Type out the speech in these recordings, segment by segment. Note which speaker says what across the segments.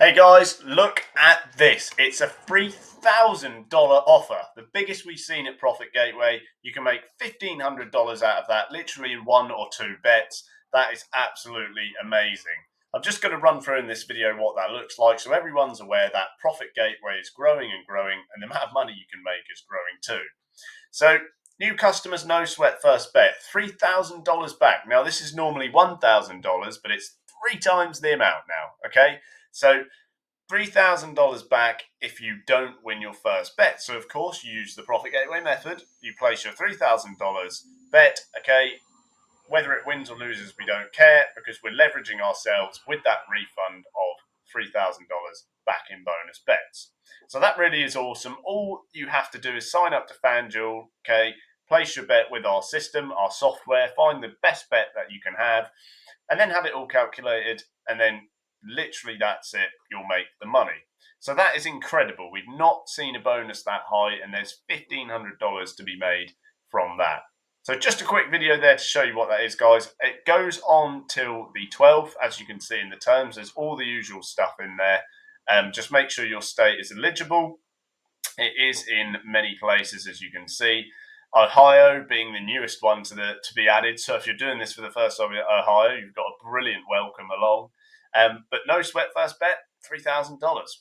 Speaker 1: Hey guys, look at this. It's a $3,000 offer. The biggest we've seen at Profit Gateway. You can make $1,500 out of that, literally in one or two bets. That is absolutely amazing. I'm just going to run through in this video what that looks like so everyone's aware that Profit Gateway is growing and growing, and the amount of money you can make is growing too. So, new customers, no sweat first bet, $3,000 back. Now, this is normally $1,000, but it's 3 times the amount now, okay? So $3,000 back if you don't win your first bet. So of course you use the Profit Gateway method. You place your $3,000 bet, okay? Whether it wins or loses, we don't care because we're leveraging ourselves with that refund of $3,000 back in bonus bets. So that really is awesome. All you have to do is sign up to Fanduel, okay? Place your bet with our system, our software, find the best bet that you can have, and then have it all calculated, and then literally that's it, you'll make the money. So that is incredible. We've not seen a bonus that high, and there's $1,500 to be made from that. So just a quick video there to show you what that is, guys. It goes on till the 12th, as you can see in the terms. There's all the usual stuff in there. Just make sure your state is eligible. It is in many places, as you can see. Ohio being the newest one to be added. So if you're doing this for the first time in Ohio, you've got a brilliant welcome along. But no sweat first bet, $3,000.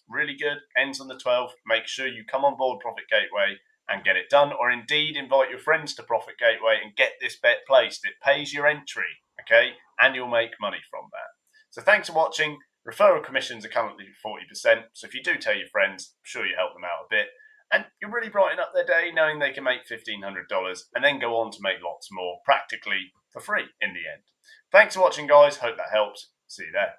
Speaker 1: Really good. Ends on the 12th. Make sure you come on board Profit Gateway and get it done, or indeed invite your friends to Profit Gateway and get this bet placed. It pays your entry, okay? And you'll make money from that. So thanks for watching. Referral commissions are currently 40%. So if you do tell your friends, I'm sure you help them out a bit. And you really brighten up their day knowing they can make $1,500 and then go on to make lots more practically for free in the end. Thanks for watching, guys. Hope that helps. See you there.